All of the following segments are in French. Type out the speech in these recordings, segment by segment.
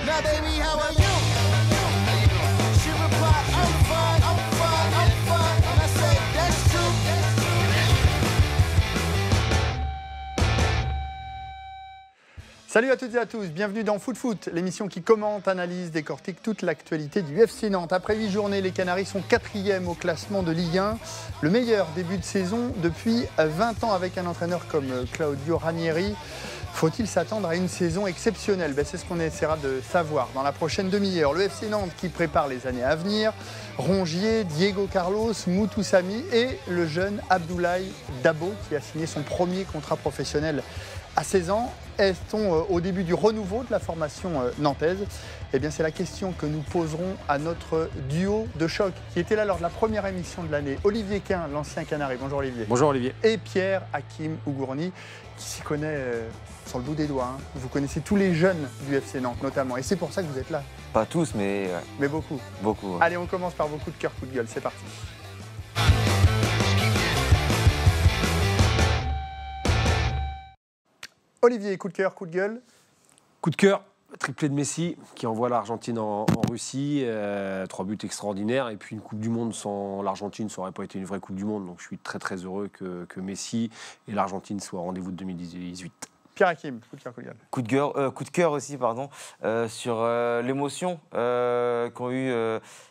Now baby, how are you? She replied, I'm fine, I'm fine, I'm fine. And I said, that's true. Salut à toutes et à tous, bienvenue dans Foot Foot, l'émission qui commente, analyse, décortique toute l'actualité du FC Nantes. Après 8 journées, les Canaries sont 4e au classement de Ligue 1. Le meilleur début de saison depuis 20 ans avec un entraîneur comme Claudio Ranieri. Faut-il s'attendre à une saison exceptionnelle? C'est ce qu'on essaiera de savoir dans la prochaine demi-heure. Le FC Nantes qui prépare les années à venir, Rongier, Diego Carlos, Moutou Samy et le jeune Abdoulaye Dabo qui a signé son premier contrat professionnel à 16 ans. Est-on au début du renouveau de la formation nantaise? Eh bien, c'est la question que nous poserons à notre duo de choc qui était là lors de la première émission de l'année. Olivier Quin, l'ancien Canari. Bonjour Olivier. Bonjour Olivier. Et Pierre Hakim Ougourny qui s'y connaît sur le bout des doigts. Vous connaissez tous les jeunes du FC Nantes notamment. Et c'est pour ça que vous êtes là. Pas tous, mais beaucoup. beaucoup. Ouais. Allez, on commence par vos coups de cœur, coups de gueule. C'est parti. Olivier, coup de cœur, coup de gueule. Coup de cœur, triplé de Messi qui envoie l'Argentine en Russie. 3 buts extraordinaires. Et puis une Coupe du Monde sans l'Argentine, ça n'aurait pas été une vraie Coupe du Monde. Donc je suis très très heureux que Messi et l'Argentine soient au rendez-vous de 2018. Pierre Hakim, coup de cœur, coup de gueule. Coup de cœur aussi, pardon, sur l'émotion qu'ont eu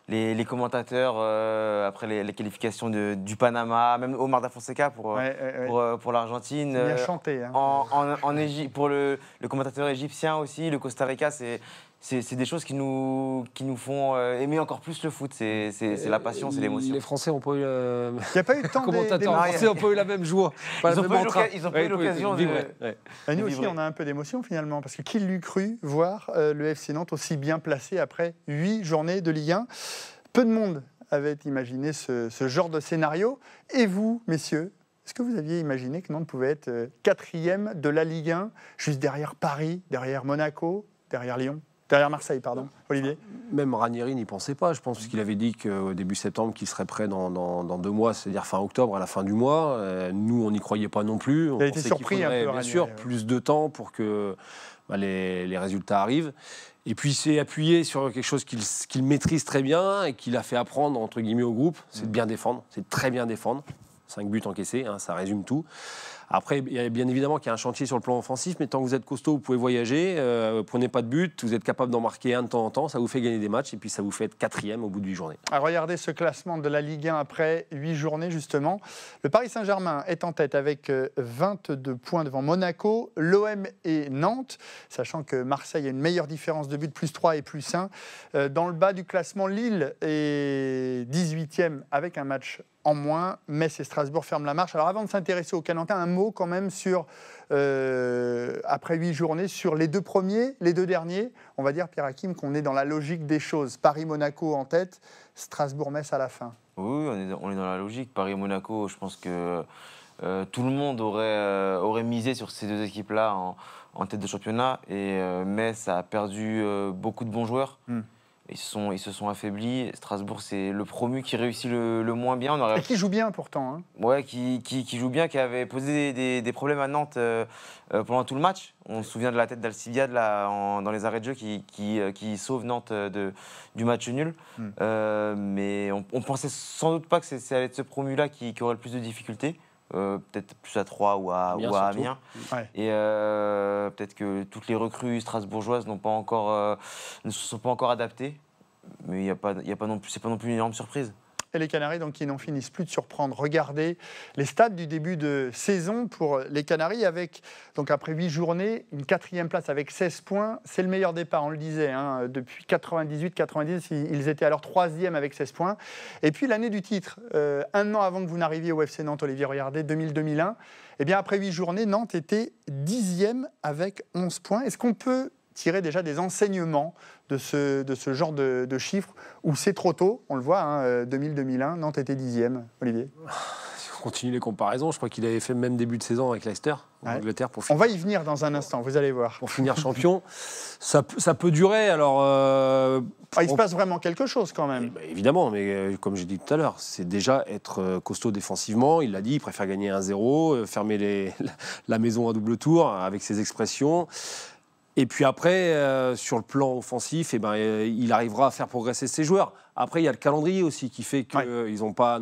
les commentateurs après les qualifications du Panama, même Omar Da Fonseca pour l'Argentine. Il a chanté. Hein. En Égypte, pour le commentateur égyptien aussi, le Costa Rica, c'est des choses qui nous font aimer encore plus le foot. C'est la passion, c'est l'émotion. Les Français n'ont pas eu... Il n'y a pas eu de temps commentateurs français n'ont pas eu la même joie. Ils n'ont pas eu l'occasion de... Nous aussi, on a un peu d'émotion finalement, parce que qui l'eût cru voir le FC Nantes aussi bien placé après 8 journées de Ligue 1? Peu de monde avait imaginé ce genre de scénario. Et vous, messieurs, est-ce que vous aviez imaginé que Nantes pouvait être 4e de la Ligue 1, juste derrière Paris, derrière Monaco, derrière Lyon? Derrière Marseille, pardon. Olivier? Même Ranieri n'y pensait pas, je pense, qu'il avait dit qu'au début septembre, qu'il serait prêt dans 2 mois, c'est-à-dire fin octobre, à la fin du mois. Nous, on n'y croyait pas non plus. On a été surpris un peu, bien Ranieri, sûr, plus de temps pour que les résultats arrivent. Et puis, il s'est appuyé sur quelque chose qu'il maîtrise très bien et qu'il a fait apprendre, entre guillemets, au groupe, c'est de bien défendre, c'est de très bien défendre. 5 buts encaissés, ça résume tout. Après, il y a bien évidemment qu'il y a un chantier sur le plan offensif, mais tant que vous êtes costaud, vous pouvez voyager, prenez pas de but, vous êtes capable d'en marquer un de temps en temps, ça vous fait gagner des matchs, et puis ça vous fait être 4e au bout de 8 journées. Regardez ce classement de la Ligue 1 après 8 journées, justement. Le Paris Saint-Germain est en tête avec 22 points devant Monaco, l'OM et Nantes, sachant que Marseille a une meilleure différence de but, plus 3 et plus 1. Dans le bas du classement, Lille est 18e avec un match en moins. Metz et Strasbourg ferment la marche. Alors avant de s'intéresser aux Canentins, un mot quand même sur, après 8 journées, sur les 2 premiers, les 2 derniers. On va dire, Pierre Hakim, qu'on est dans la logique des choses. Paris-Monaco en tête, Strasbourg-Metz à la fin. Oui, on est dans la logique. Paris-Monaco, je pense que tout le monde aurait misé sur ces 2 équipes-là en tête de championnat. Et Metz a perdu beaucoup de bons joueurs. Ils se sont affaiblis. Strasbourg, c'est le promu qui réussit le moins bien. Et qui joue bien pourtant. Hein. Ouais, qui joue bien, qui avait posé des problèmes à Nantes pendant tout le match. On se souvient de la tête d'Alcibiade dans les arrêts de jeu qui sauve Nantes du match nul. Mais on pensait sans doute pas que ça allait être ce promu-là qui aurait le plus de difficultés. Peut-être plus à Troyes ou à Amiens. Ouais. Et peut-être que toutes les recrues strasbourgeoises ne se sont pas encore adaptées. Mais c'est pas non plus une énorme surprise. Et les Canaries, donc, qui n'en finissent plus de surprendre. Regardez les stats du début de saison pour les Canaries, avec, donc après 8 journées, une 4e place avec 16 points. C'est le meilleur départ, on le disait, hein, depuis 98-90, ils étaient alors 3e avec 16 points. Et puis l'année du titre, un an avant que vous n'arriviez au FC Nantes, Olivier, regardez, 2000-2001, eh bien après 8 journées, Nantes était 10e avec 11 points. Est-ce qu'on peut tirer déjà des enseignements de ce genre de chiffres où c'est trop tôt? On le voit, hein, 2000-2001, Nantes était 10e. Olivier? Si on continue les comparaisons, je crois qu'il avait fait le même début de saison avec Leicester, en Angleterre. On va y venir dans un instant, vous allez voir. Pour finir champion, ça peut durer. Alors, il se passe vraiment quelque chose quand même. Évidemment, mais comme j'ai dit tout à l'heure, c'est déjà être costaud défensivement. Il l'a dit, il préfère gagner 1-0, fermer la maison à double tour avec ses expressions. Et puis après, sur le plan offensif, il arrivera à faire progresser ses joueurs. Après, il y a le calendrier aussi qui fait qu'ils n'ont pas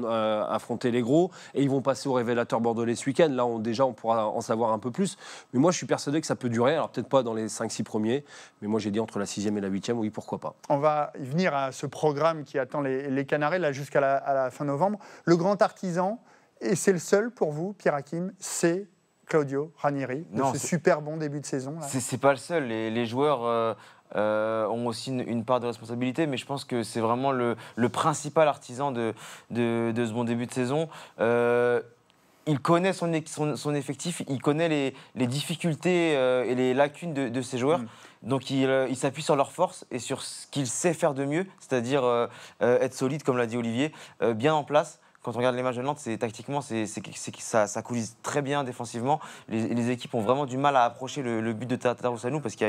affronté les gros et ils vont passer au révélateur bordelais ce week-end. Là, on pourra en savoir un peu plus. Mais moi, je suis persuadé que ça peut durer. Alors, peut-être pas dans les 5-6 premiers, mais moi, j'ai dit entre la 6e et la 8e, oui, pourquoi pas. On va y venir à ce programme qui attend les Canaries là, jusqu'à la fin novembre. Le grand artisan, et c'est le seul pour vous, Pierre-Hakim, c'est Claudio Ranieri, ce super bon début de saison. C'est pas le seul. Les joueurs ont aussi une part de responsabilité, mais je pense que c'est vraiment le principal artisan de ce bon début de saison. Il connaît son effectif, il connaît les difficultés et les lacunes de ses joueurs. Donc il s'appuie sur leurs forces et sur ce qu'il sait faire de mieux, c'est-à-dire être solide, comme l'a dit Olivier, bien en place. Quand on regarde les matchs de Nantes, tactiquement, ça coulisse très bien défensivement. Les équipes ont vraiment du mal à approcher le but de Tatarusanu parce qu'il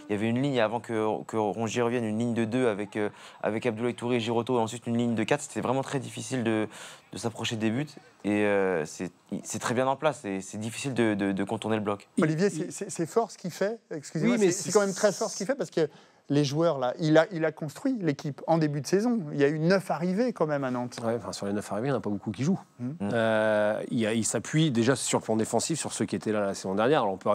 y avait une ligne avant que Rongier revienne, une ligne de 2 avec Abdoulaye Touré et Giroto et ensuite une ligne de 4. C'était vraiment très difficile de s'approcher des buts et c'est très bien en place et c'est difficile de contourner le bloc. Olivier, c'est fort ce qu'il fait. Excusez-moi, oui, mais c'est quand même très fort ce qu'il fait parce que les joueurs, là, il a construit l'équipe en début de saison. Il y a eu 9 arrivées quand même à Nantes. Ouais, sur les 9 arrivées, il n'y en a pas beaucoup qui jouent. Il s'appuie déjà sur le plan défensif, sur ceux qui étaient là la saison dernière. Alors on peut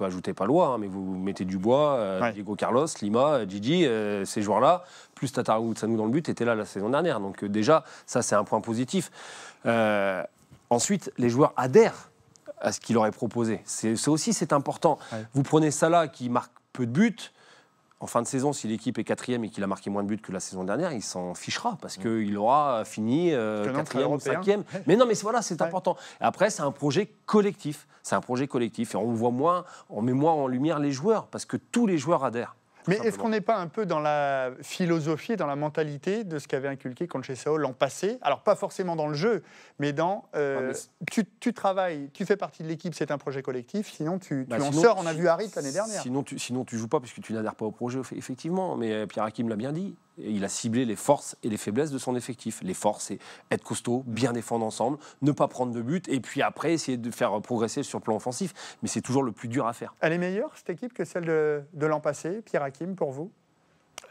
ajouter Palois, mais vous mettez Dubois, Diego Carlos, Lima, Gigi, ces joueurs-là, plus Tatarusanu dans le but, étaient là la saison dernière. Donc déjà, ça c'est un point positif. Ensuite, les joueurs adhèrent à ce qu'il leur est proposé. C'est important. Ouais. Vous prenez Salah qui marque peu de buts. En fin de saison, si l'équipe est 4e et qu'il a marqué moins de buts que la saison dernière, il s'en fichera parce qu'il aura fini 4e ou 5e. Mais non, mais voilà, c'est important. Et après, c'est un projet collectif. Et on met moins en lumière les joueurs parce que tous les joueurs adhèrent. Mais est-ce qu'on n'est pas un peu dans la philosophie et dans la mentalité de ce qu'avait inculqué Conceição l'an passé? Alors, pas forcément dans le jeu, mais dans... tu travailles, tu fais partie de l'équipe, c'est un projet collectif, sinon tu en sors. On a vu Harit l'année dernière. Sinon, tu joues pas puisque tu n'adhères pas au projet, effectivement. Mais Pierre-Hakim l'a bien dit. Il a ciblé les forces et les faiblesses de son effectif. Les forces, c'est être costaud, bien défendre ensemble, ne pas prendre de but, et puis après, essayer de faire progresser sur le plan offensif. Mais c'est toujours le plus dur à faire. Elle est meilleure, cette équipe, que celle de l'an passé, Pierre-Hakim, pour vous?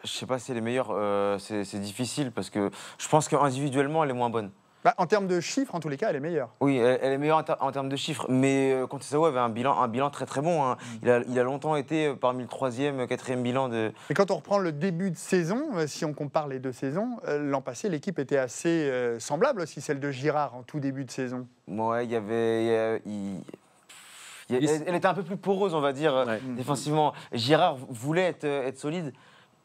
Je ne sais pas si elle est meilleure. C'est difficile, parce que je pense qu'individuellement, elle est moins bonne. En termes de chiffres, en tous les cas, elle est meilleure. Oui, elle est meilleure en termes de chiffres. Mais Conceição avait un bilan très très bon. Hein. Il a longtemps été parmi le 3e, 4e bilan de... Et quand on reprend le début de saison, si on compare les deux saisons, l'an passé, l'équipe était assez semblable aussi, celle de Girard en tout début de saison. Ouais, elle était un peu plus poreuse, on va dire, défensivement. Girard voulait être solide.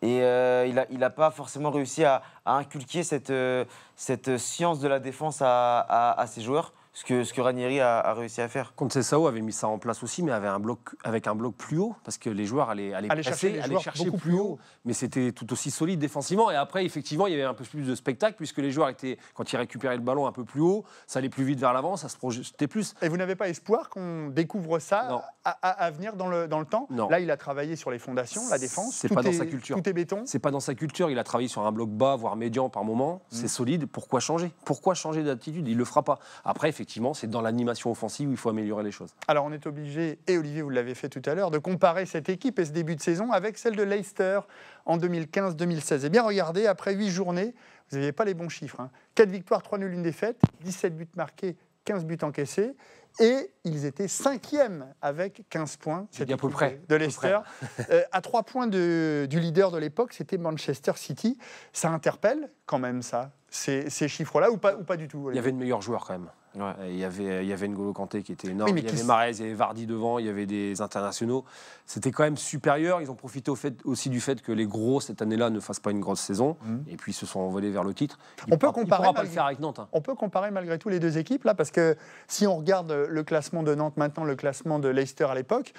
Et il n'a pas forcément réussi à inculquer cette science de la défense à ses joueurs, ce que Ranieri a réussi à faire. Conceição avait mis ça en place aussi, mais avec un bloc plus haut, parce que les joueurs allaient chercher plus haut. Mais c'était tout aussi solide défensivement. Et après, effectivement, il y avait un peu plus de spectacle, puisque les joueurs étaient, quand ils récupéraient le ballon un peu plus haut, ça allait plus vite vers l'avant, ça se projetait plus. Et vous n'avez pas espoir qu'on découvre ça à venir dans le temps? Non. Là, il a travaillé sur les fondations, la défense. C'est pas dans sa culture. Tout est béton. C'est pas dans sa culture. Il a travaillé sur un bloc bas, voire médian par moment. C'est solide. Pourquoi changer d'attitude? Il le fera pas. Après, effectivement, c'est dans l'animation offensive où il faut améliorer les choses. Alors, on est obligé, et Olivier, vous l'avez fait tout à l'heure, de comparer cette équipe et ce début de saison avec celle de Leicester en 2015-2016. Eh bien, regardez, après 8 journées, vous n'aviez pas les bons chiffres. 4 victoires, 3 nuls, 1 défaite, 17 buts marqués, 15 buts encaissés. Et ils étaient 5e avec 15 points. C'était à peu près. De Leicester. À 3 points du leader de l'époque, c'était Manchester City. Ça interpelle quand même, ça, ces chiffres-là, ou pas du tout? Il y avait de meilleurs joueurs quand même. Ouais. Il y avait N'Golo Kanté qui était énorme, il y avait Mahrez, il y avait Vardy devant, il y avait des internationaux. C'était quand même supérieur. Ils ont profité aussi du fait que les gros, cette année-là, ne fassent pas une grosse saison. Et puis ils se sont envolés vers le titre. On peut comparer pas le faire avec Nantes. On peut comparer malgré tout les deux équipes, là, parce que si on regarde le classement de Nantes maintenant, le classement de Leicester à l'époque,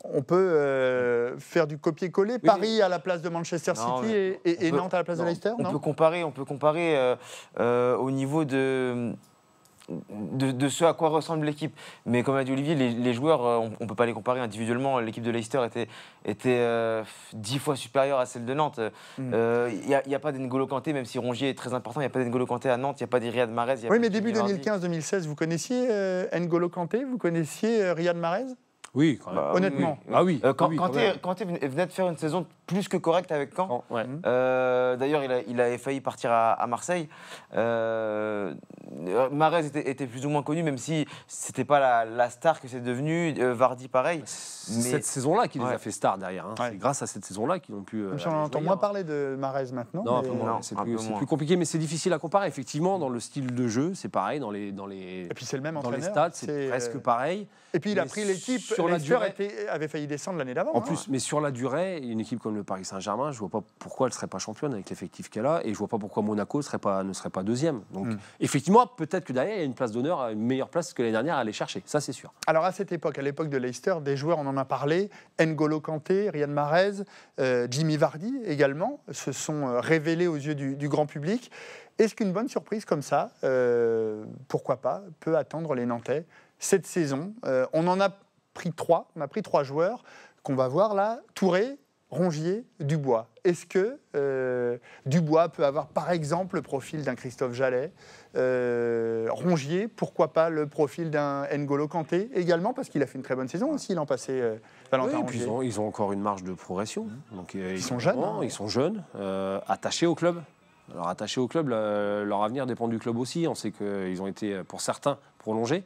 on peut faire du copier-coller. Paris à la place de Manchester City et Nantes à la place de Leicester. On peut comparer au niveau de ce à quoi ressemble l'équipe. Mais comme a dit Olivier, les joueurs, on ne peut pas les comparer individuellement. L'équipe de Leicester était 10 fois supérieure à celle de Nantes. Il n'y a pas d'N'Golo Kanté, même si Rongier est très important, il n'y a pas d'N'Golo Kanté à Nantes, il n'y a pas de Riyad Mahrez. Oui, mais début 2015-2016, vous connaissiez N'Golo Kanté, vous connaissiez Riyad Mahrez? Oui, quand même. Bah, Honnêtement. Ah oui. Quand, oui, quand quand même. Kanté venait de faire une saison plus que correcte avec Caen. Ouais. D'ailleurs, il avait failli partir à Marseille. Mahrez était plus ou moins connu, même si c'était pas la star que c'est devenu. Vardy, pareil. C'est cette saison-là qui les Ouais. a fait stars derrière. Hein. Ouais. C'est grâce à cette saison-là qu'ils ont pu. Même si on aller entend jouer, moins hein. parler de Mahrez maintenant. Non, un mais- peu moins. Non, C'est un plus, peu c'est moins. plus compliqué, mais c'est difficile à comparer. Effectivement, dans le style de jeu, c'est pareil. Dans les Et puis c'est le même dans entraîneur. les stades, c'est presque pareil. Et puis il a Mais pris l'équipe. sur la Leicester durée- avait failli descendre l'année d'avant. En hein. plus, mais sur la durée, une équipe comme le Paris Saint-Germain, je vois pas pourquoi elle serait pas championne avec l'effectif qu'elle a, et je vois pas pourquoi Monaco ne serait pas deuxième. Donc, effectivement, peut-être que derrière, il y a une place d'honneur, une meilleure place que l'année dernière à aller chercher. Ça, c'est sûr. Alors à cette époque, à l'époque de Leicester, des joueurs, on en a parlé, N'Golo Kanté, Riyad Mahrez, Jimmy Vardy également, se sont révélés aux yeux du grand public. Est-ce qu'une bonne surprise comme ça, pourquoi pas, peut attendre les Nantais cette saison? On en a pris 3, on a pris 3 joueurs qu'on va voir là, Touré, Rongier, Dubois. Est-ce que Dubois peut avoir par exemple le profil d'un Christophe Jallet, Rongier, pourquoi pas le profil d'un N'Golo Kanté également, parce qu'il a fait une très bonne saison aussi l'an passé, Valentin Oui, et puis Rongier. ils ont encore une marge de progression. Donc, Ils sont jeunes, hein. Ils sont jeunes, attachés au club. Alors, attachés au club, leur avenir dépend du club aussi. On sait qu'ils ont été, pour certains, prolongés.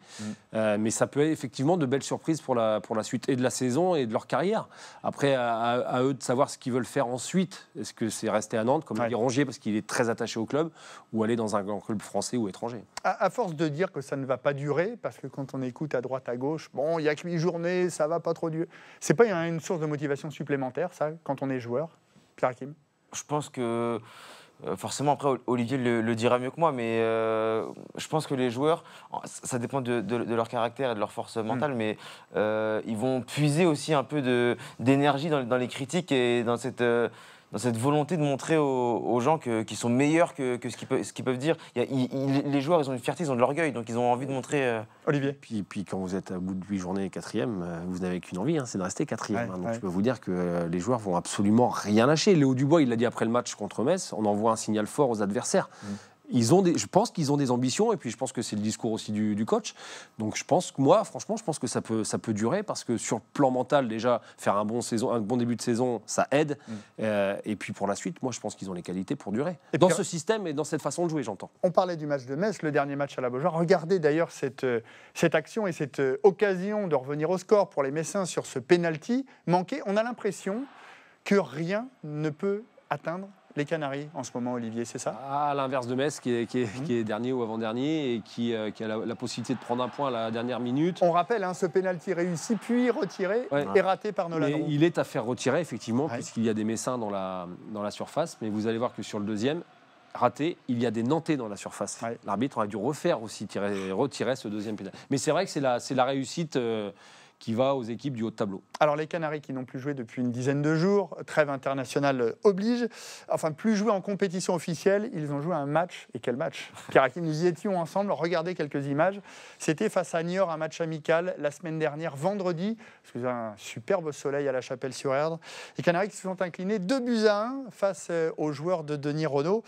Mais ça peut être effectivement de belles surprises pour la suite et de la saison et de leur carrière. Après, à eux de savoir ce qu'ils veulent faire ensuite. Est-ce que c'est rester à Nantes, comme Ouais. dit Rongier, parce qu'il est très attaché au club, ou aller dans un grand club français ou étranger? À force de dire que ça ne va pas durer, parce que quand on écoute à droite, à gauche, bon, il n'y a que 8 journées, ça va pas trop durer. C'est pas une source de motivation supplémentaire, ça, quand on est joueur, Pierre Hakim? Je pense que, forcément, après, Olivier le dira mieux que moi, mais je pense que les joueurs, ça dépend de leur caractère et de leur force mentale, mais ils vont puiser aussi un peu d'énergie dans les critiques et dans cette volonté de montrer aux gens qu'ils sont meilleurs que ce qu'ils peuvent dire. Les joueurs, ils ont une fierté, ils ont de l'orgueil, donc ils ont envie de montrer... Olivier? Puis quand vous êtes à bout de 8 journées 4e, vous n'avez qu'une envie, hein, c'est de rester 4e. Ouais, Donc ouais. je peux vous dire que les joueurs vont absolument rien lâcher. Léo Dubois, il l'a dit après le match contre Metz, on envoie un signal fort aux adversaires. Je pense qu'ils ont des ambitions, et puis je pense que c'est le discours aussi du coach. Donc je pense que moi, franchement, je pense que ça peut durer, parce que sur le plan mental, déjà, faire un bon début de saison, ça aide. Et puis pour la suite, moi, je pense qu'ils ont les qualités pour durer. Et Dans puis- ce système et dans cette façon de jouer, j'entends. On parlait du match de Metz, le dernier match à la Beaujoire. Regardez d'ailleurs cette action et cette occasion de revenir au score pour les Messins sur ce penalty manqué. On a l'impression que rien ne peut atteindre les Canaries en ce moment, Olivier, c'est ça? À l'inverse de Metz, qui est dernier ou avant-dernier, et qui a la possibilité de prendre un point à la dernière minute. On rappelle, ce penalty réussi, puis retiré Ouais. et raté par Nolan Mais Roux. il est à faire retirer, effectivement, Ouais. puisqu'il y a des Messins dans la surface. Mais vous allez voir que sur le deuxième, raté, il y a des Nantais dans la surface. Ouais. L'arbitre aurait dû refaire aussi, retirer ce deuxième pénal. Mais c'est vrai que c'est la réussite qui va aux équipes du haut de tableau. Alors les Canaries qui n'ont plus joué depuis une dizaine de jours, trêve internationale oblige, enfin plus joué en compétition officielle, ils ont joué un match, et quel match? Pierre Hakim, nous y étions ensemble, regardez quelques images, c'était face à Niort, un match amical la semaine dernière, vendredi, sous un superbe soleil à la Chapelle-sur-Erdre. Les Canaries qui se sont inclinés 2-1 face aux joueurs de Denis Renaud.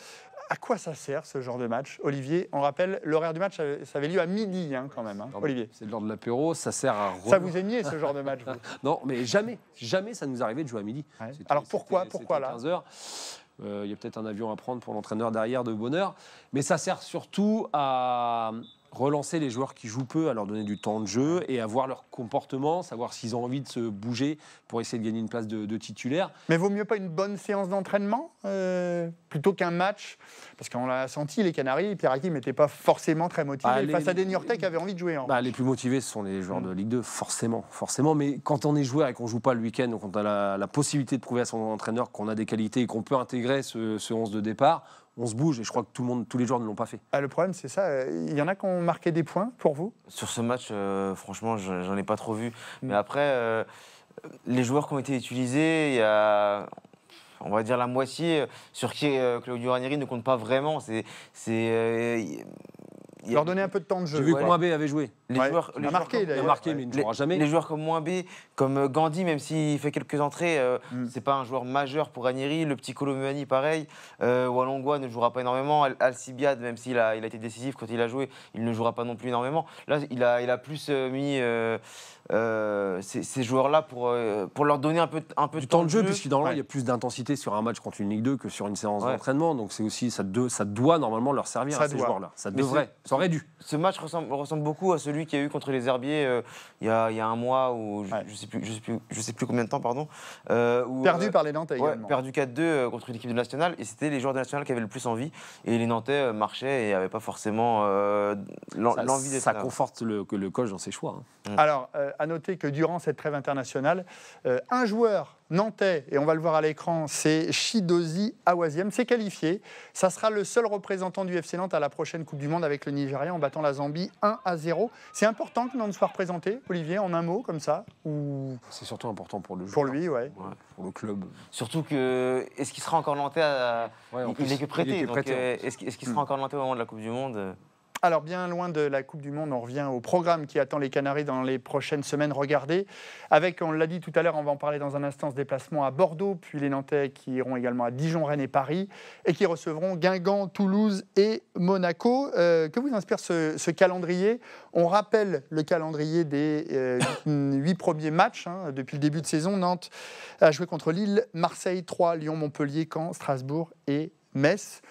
À quoi ça sert ce genre de match, Olivier? On rappelle, l'horaire du match, ça avait lieu à midi quand même, hein. Olivier. C'est de l'ordre de l'apéro, ça sert à... Ça vous éniez ce genre de match, vous? Non, mais jamais ça nous arrivait de jouer à midi. Ouais. C'était- Alors pourquoi c'était là 15 heures. Il y a peut-être un avion à prendre pour l'entraîneur derrière de bonne heure. Mais ça sert surtout à relancer les joueurs qui jouent peu, à leur donner du temps de jeu et à voir leur comportement, savoir s'ils ont envie de se bouger pour essayer de gagner une place de titulaire. Mais vaut mieux pas une bonne séance d'entraînement plutôt qu'un match? Parce qu'on l'a senti, les Canaries, Pierre Hakim n'était pas forcément très motivé face à des Niortais qui avaient envie de jouer. Les plus motivés, ce sont les joueurs de Ligue 2, forcément. Mais quand on est joueur et qu'on ne joue pas le week-end, donc on a la possibilité de prouver à son entraîneur qu'on a des qualités et qu'on peut intégrer ce 11 de départ, on se bouge. Et je crois que tous les joueurs ne l'ont pas fait. Le problème, c'est ça. Il y en a qui ont marqué des points pour vous? Sur ce match, franchement, j'en ai pas trop vu. Mais après, les joueurs qui ont été utilisés, il y a, on va dire, la moitié sur qui Claudio Ranieri ne compte pas vraiment. Leur donner un peu de temps de jeu. J'ai vu Ouais. que Moabé avait joué. Les Ouais. joueurs, Il les a joueurs marqué, comme- Il a d'ailleurs. marqué, mais il ne jouera jamais. Les joueurs comme Moabé, comme Gandhi, même s'il fait quelques entrées, c'est pas un joueur majeur pour Ranieri. Le petit Kolomuani, pareil. Walongwa ne jouera pas énormément. Alcibiade, même s'il a été décisif quand il a joué, il ne jouera pas non plus énormément. Là, il a plus mis ces joueurs-là pour leur donner un peu Du temps de jeu, puisque normalement, il y a plus d'intensité sur un match contre une Ligue 2 que sur une séance Ouais. d'entraînement. Donc c'est aussi, ça doit normalement leur servir Ça à ces doit. joueurs-là. Ça Mais devrait, ça aurait dû. Ce match ressemble beaucoup à celui qu'il y a eu contre les Herbiers il y a un mois ou Ouais. je sais plus combien de temps, pardon. Perdu par les Nantais Ouais, également. perdu 4-2 contre une équipe de National, et c'était les joueurs de National qui avaient le plus envie, et les Nantais marchaient et n'avaient pas forcément l'envie d'être Ça là. conforte le coach dans ses choix. hein. Alors, à noter que durant cette trêve internationale, un joueur nantais, et on va le voir à l'écran, c'est Chidozie Awaziem, s'est qualifié. Ça sera le seul représentant du FC Nantes à la prochaine Coupe du Monde avec le Nigeria en battant la Zambie 1-0. C'est important que Nantes soit représenté, Olivier, en un mot, comme ça ou... C'est surtout important pour le jeu. Pour lui, ouais. Pour le club. Surtout que, est-ce qu'il sera encore nantais Ouais, en il plus, n'est que prêté, il est que donc, prêté, en est-ce qu'il sera encore nantais au moment de la Coupe du Monde Alors, bien loin de la Coupe du Monde, on revient au programme qui attend les Canaries dans les prochaines semaines. Regardez, avec, on l'a dit tout à l'heure, on va en parler dans un instant, ce déplacement à Bordeaux, puis les Nantais qui iront également à Dijon, Rennes et Paris, et qui recevront Guingamp, Toulouse et Monaco. Que vous inspire ce calendrier? On rappelle le calendrier des 8 premiers matchs hein, depuis le début de saison. Nantes a joué contre Lille, Marseille, Troyes, Lyon, Montpellier, Caen, Strasbourg et Metz.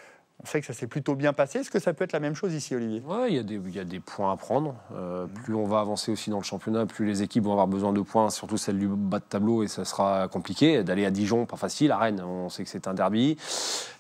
On sait que ça s'est plutôt bien passé. Est-ce que ça peut être la même chose ici, Olivier? Ouais, il y a des points à prendre. Plus on va avancer aussi dans le championnat, plus les équipes vont avoir besoin de points, surtout celles du bas de tableau, et ça sera compliqué. D'aller à Dijon, pas facile. À Rennes, on sait que c'est un derby.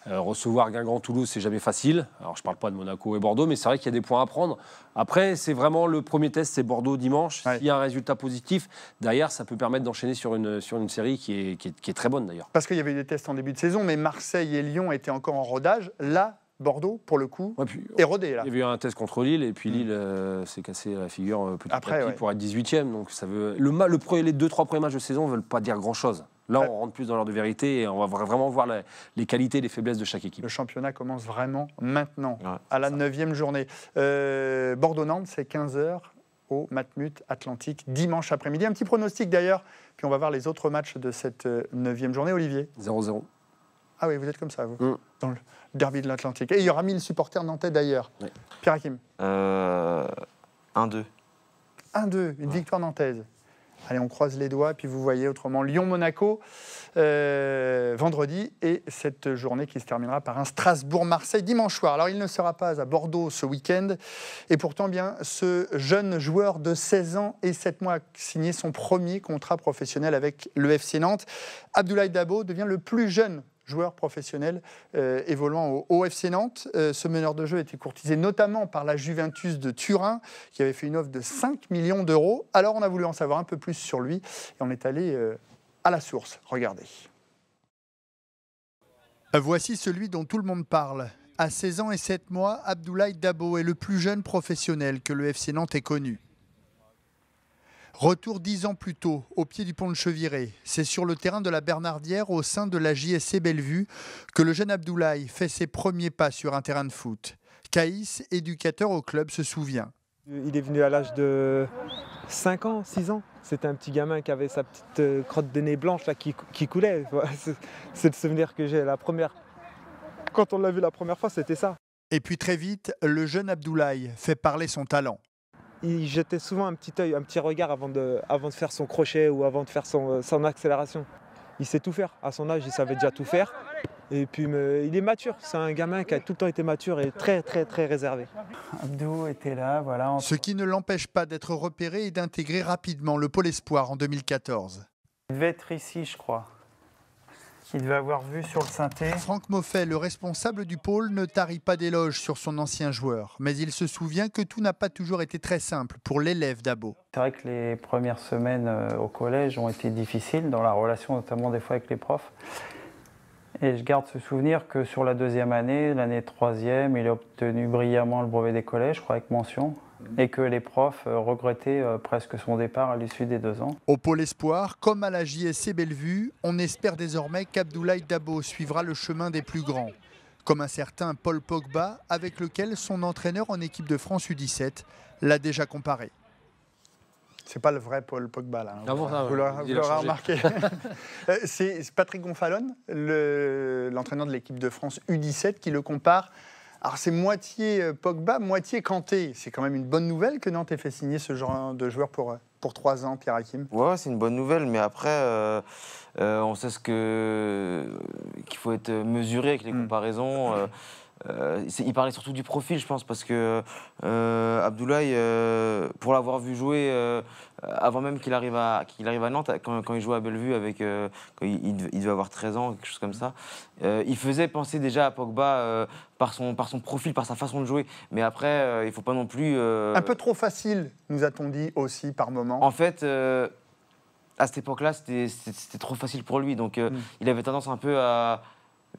Recevoir Guingamp, Toulouse, c'est jamais facile. Alors, je ne parle pas de Monaco et Bordeaux, mais c'est vrai qu'il y a des points à prendre. Après, c'est vraiment le premier test, c'est Bordeaux dimanche. Ouais. S'il y a un résultat positif, derrière, ça peut permettre d'enchaîner sur une série qui est très bonne, d'ailleurs. Parce qu'il y avait eu des tests en début de saison, mais Marseille et Lyon étaient encore en rodage. Là, Bordeaux, pour le coup, Ouais, puis, est rodé. Là. il y avait eu un test contre Lille, et puis Lille s'est cassé la figure petit Après, à petit ouais. pour être 18e. Donc ça veut... les 2-3 premiers matchs de saison ne veulent pas dire grand-chose. Là, Ouais. on rentre plus dans l'heure de vérité et on va vraiment voir les qualités et les faiblesses de chaque équipe. Le championnat commence vraiment maintenant, Ouais, à la 9e journée. Bordeaux-Nantes, c'est 15h au Matmut Atlantique, dimanche après-midi. Un petit pronostic d'ailleurs, puis on va voir les autres matchs de cette 9e journée. Olivier? 0-0. Ah oui, vous êtes comme ça, vous, Mm. dans le derby de l'Atlantique. Et il y aura 1000 supporters nantais d'ailleurs. Ouais. Pierre Hakim? 1-2. 1-2, une victoire nantaise. Allez, on croise les doigts, puis vous voyez autrement Lyon-Monaco vendredi, et cette journée qui se terminera par un Strasbourg-Marseille dimanche soir. Alors, il ne sera pas à Bordeaux ce week-end, et pourtant, bien, ce jeune joueur de 16 ans et 7 mois a signé son premier contrat professionnel avec le FC Nantes. Abdoulaye Dabo devient le plus jeune joueur professionnel évoluant au FC Nantes. Ce meneur de jeu a été courtisé notamment par la Juventus de Turin, qui avait fait une offre de 5 millions d'euros. Alors on a voulu en savoir un peu plus sur lui, et on est allé à la source. Regardez. Voici celui dont tout le monde parle. À 16 ans et 7 mois, Abdoulaye Dabo est le plus jeune professionnel que le FC Nantes ait connu. Retour 10 ans plus tôt, au pied du pont de Cheviré. C'est sur le terrain de la Bernardière, au sein de la JSC Bellevue, que le jeune Abdoulaye fait ses premiers pas sur un terrain de foot. Caïs, éducateur au club, se souvient. Il est venu à l'âge de 5 ans, 6 ans. C'était un petit gamin qui avait sa petite crotte de nez blanche là, qui coulait. Voilà, c'est le souvenir que j'ai. Quand on l'a vu la première fois, c'était ça. Et puis très vite, le jeune Abdoulaye fait parler son talent. Il jetait souvent un petit œil, un petit regard avant de faire son crochet ou avant de faire son accélération. Il sait tout faire. À son âge, il savait déjà tout faire. Et puis, il est mature. C'est un gamin qui a tout le temps été mature et très, très, très réservé. Abdou était là, voilà. Ce qui ne l'empêche pas d'être repéré et d'intégrer rapidement le Pôle Espoir en 2014. Il devait être ici, je crois. Il devait avoir vu sur le synthé. Franck Moffet, le responsable du pôle, ne tarit pas d'éloges sur son ancien joueur. Mais il se souvient que tout n'a pas toujours été très simple pour l'élève Dabo. C'est vrai que les premières semaines au collège ont été difficiles, dans la relation notamment des fois avec les profs. Et je garde ce souvenir que sur la deuxième année, l'année troisième, il a obtenu brillamment le brevet des collèges, je crois avec mention, et que les profs regrettaient presque son départ à l'issue des 2 ans. Au Pôle Espoir, comme à la JSC Bellevue, on espère désormais qu'Abdoulaye Dabo suivra le chemin des plus grands. comme un certain Paul Pogba, avec lequel son entraîneur en équipe de France U17 l'a déjà comparé. C'est pas le vrai Paul Pogba, là. Ah bon, ça, vous il a l'aurez changé. remarqué. C'est Patrick Gonfalon, l'entraîneur de l'équipe de France U17, qui le compare. Alors c'est moitié Pogba, moitié Kanté. C'est quand même une bonne nouvelle que Nantes ait fait signer ce genre de joueur pour 3 ans, Pierre Hakim. Ouais, c'est une bonne nouvelle, mais après, on sait qu'il faut être mesuré avec les comparaisons. Il parlait surtout du profil, je pense, parce que Abdoulaye, pour l'avoir vu jouer avant même qu'il arrive à Nantes, quand il jouait à Bellevue, quand il devait avoir 13 ans, quelque chose comme ça, il faisait penser déjà à Pogba par son profil, par sa façon de jouer. Mais après, il ne faut pas non plus... Un peu trop facile, nous a-t-on dit aussi par moment. En fait, à cette époque-là, c'était trop facile pour lui. Donc, il avait tendance un peu à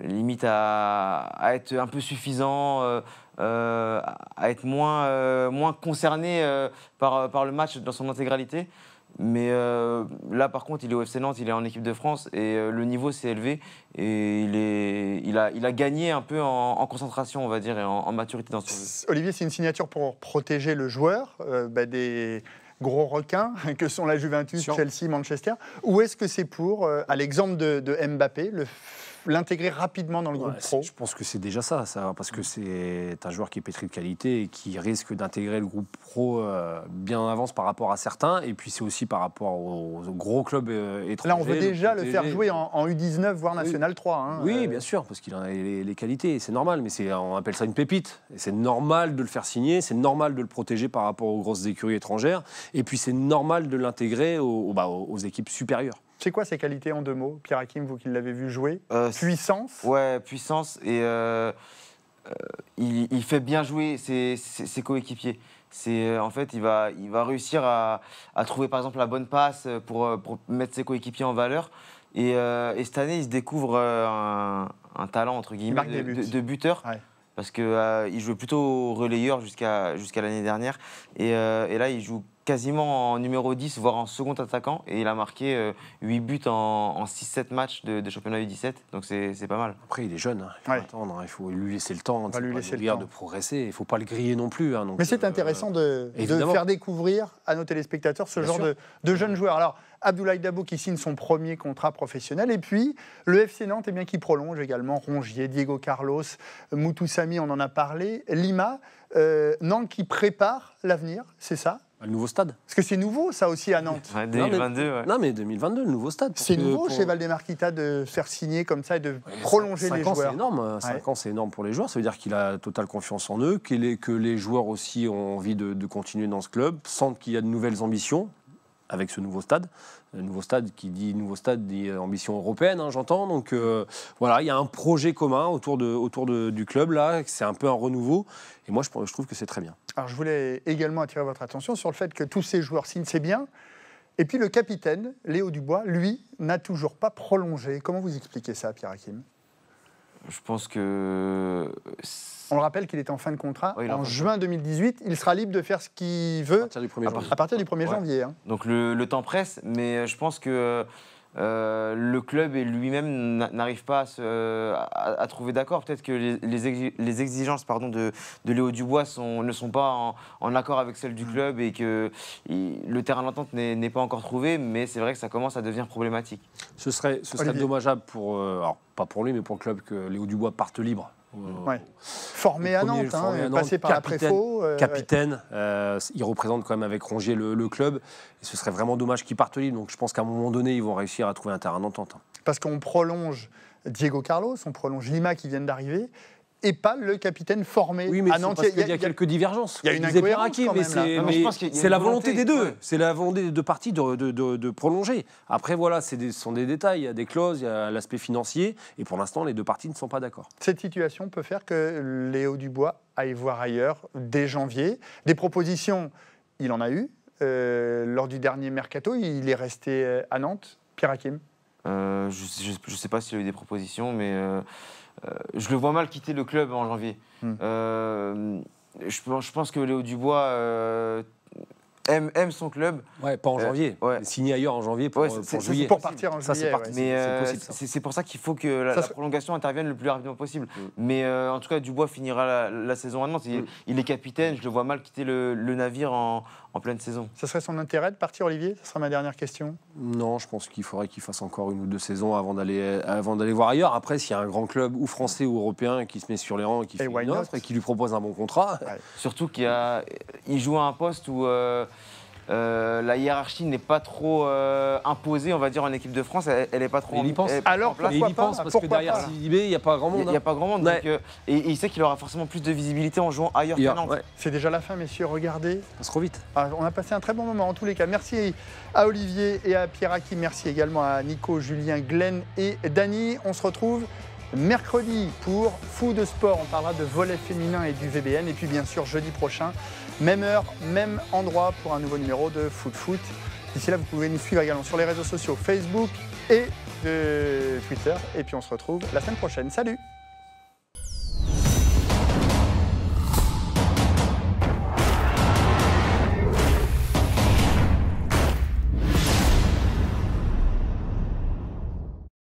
être un peu suffisant, à être moins concerné par le match dans son intégralité. Mais là, par contre, il est au FC Nantes, il est en équipe de France et le niveau s'est élevé et il a gagné un peu en concentration, on va dire, et en maturité dans son jeu. Olivier, c'est une signature pour protéger le joueur des gros requins que sont la Juventus, Chelsea, Manchester. Ou est-ce que c'est pour, à l'exemple de Mbappé, l'intégrer rapidement dans le groupe pro? Je pense que c'est déjà ça, parce que c'est un joueur qui est pétri de qualité et qui risque d'intégrer le groupe pro bien en avance par rapport à certains, et puis c'est aussi par rapport aux gros clubs étrangers. Là, on veut déjà le faire jouer en U19, voire National 3. Hein, oui, bien sûr, parce qu'il a les qualités, c'est normal, mais on appelle ça une pépite, et c'est normal de le faire signer, c'est normal de le protéger par rapport aux grosses écuries étrangères, et puis c'est normal de l'intégrer aux équipes supérieures. C'est quoi ses qualités en 2 mots, Pierre Hakim, vous qui l'avez vu jouer? Puissance. Ouais, puissance, et il fait bien jouer ses coéquipiers. En fait, il va réussir à trouver par exemple la bonne passe pour mettre ses coéquipiers en valeur. Et cette année, il se découvre un talent entre guillemets de buteur. Ouais. Parce qu'il jouait plutôt relayeur jusqu'à l'année dernière. Et là, il joue quasiment en numéro 10, voire en second attaquant. Et il a marqué 8 buts en 6-7 matchs de championnat U17. Donc c'est pas mal. Après, il est jeune. Il faut attendre. Il faut lui laisser le temps de progresser. Il ne faut pas le griller non plus. Donc, mais c'est intéressant de faire découvrir à nos téléspectateurs ce genre de jeunes joueurs. Alors, Abdoulaye Dabo qui signe son premier contrat professionnel. Et puis, le FC Nantes qui prolonge également Rongier, Diego Carlos, Moutou Samy, on en a parlé. Lima, Nantes qui prépare l'avenir, c'est ça? Le nouveau stade. Parce que c'est nouveau, ça aussi, à Nantes. Ouais, 2022, Non, mais 2022, le nouveau stade. C'est nouveau chez Valdemarquita de faire signer comme ça et de prolonger les joueurs. C'est énorme. 5 ans, c'est énorme pour les joueurs. Ça veut dire qu'il a totale confiance en eux, que les joueurs aussi ont envie de continuer dans ce club, sentent qu'il y a de nouvelles ambitions avec ce nouveau stade. Le nouveau stade dit ambition européenne, j'entends. Donc voilà, il y a un projet commun autour du club, là. C'est un peu un renouveau. Et moi, je trouve que c'est très bien. Alors, je voulais également attirer votre attention sur le fait que tous ces joueurs signent, c'est bien. Et puis, le capitaine, Léo Dubois, lui, n'a toujours pas prolongé. Comment vous expliquez ça, Pierre Hakim? Je pense que... On le rappelle qu'il est en fin de contrat. En juin 2018, il sera libre de faire ce qu'il veut à partir du 1er janvier. Donc, le temps presse, mais je pense que... le club et lui-même n'arrivent pas à trouver d'accord. Peut-être que les exigences de Léo Dubois ne sont pas en accord avec celles du club et que le terrain d'entente n'est pas encore trouvé, mais c'est vrai que ça commence à devenir problématique. Ce serait dommageable alors pas pour lui, mais pour le club, que Léo Dubois parte libre. Formé à Nantes, passé par la Préfaux. Capitaine, il représente quand même avec Rongier le club. Et ce serait vraiment dommage qu'il parte libre. Donc je pense qu'à un moment donné, ils vont réussir à trouver un terrain d'entente. Parce qu'on prolonge Diego Carlos, on prolonge Lima qui viennent d'arriver, et pas le capitaine formé à Nantes. Il y a quelques divergences. Il y a une incohérence quand même. Mais c'est la volonté des deux. Ouais. C'est la volonté des deux parties de prolonger. Après, voilà, ce sont des détails. Il y a des clauses, il y a l'aspect financier. Et pour l'instant, les deux parties ne sont pas d'accord. Cette situation peut faire que Léo Dubois aille voir ailleurs dès janvier. Des propositions, il en a eu. Lors du dernier mercato, il est resté à Nantes. Pierre Hakim. Je ne sais pas s'il a eu des propositions, mais je le vois mal quitter le club en janvier. Je pense que Léo Dubois aime son club. Ouais, pas en janvier. Ouais. Signé ailleurs en janvier pour, Ouais, pour c'est juillet. Pour partir en Ça, juillet. c'est parti. ouais. Mais c'est possible, ça. c'est pour ça qu'il faut que la Ça, prolongation intervienne le plus rapidement possible. Mais en tout cas, Dubois finira la saison à Nantes. Il est capitaine, je le vois mal quitter le navire en pleine saison. Ça serait son intérêt de partir, Olivier? Ce sera ma dernière question. Non, je pense qu'il faudrait qu'il fasse encore 1 ou 2 saisons avant d'aller voir ailleurs. Après, s'il y a un grand club, ou français ou européen, qui se met sur les rangs et qui fait why une not offre et qui lui propose un bon contrat, Surtout qu'il joue à un poste où la hiérarchie n'est pas trop imposée, on va dire, en équipe de France. Elle n'est pas trop Il y pense. Alors, en place. et il pourquoi y pense pas, parce pourquoi que derrière pas Sidibé, il n'y a pas grand monde. Il n'y a pas grand monde. Ouais. Donc, et il sait qu'il aura forcément plus de visibilité en jouant ailleurs qu'à Nantes. Ouais, C'est déjà la fin, messieurs. Regardez. ça passe trop vite. Ah, on a passé un très bon moment en tous les cas. Merci à Olivier et à Pierre Aki. Merci également à Nico, Julien, Glenn et Dany. On se retrouve mercredi pour Fou de Sport. On parlera de volley féminin et du VBN. Et puis bien sûr jeudi prochain, même heure, même endroit pour un nouveau numéro de Foot. D'ici là, vous pouvez nous suivre également sur les réseaux sociaux Facebook et Twitter. Et puis on se retrouve la semaine prochaine. Salut!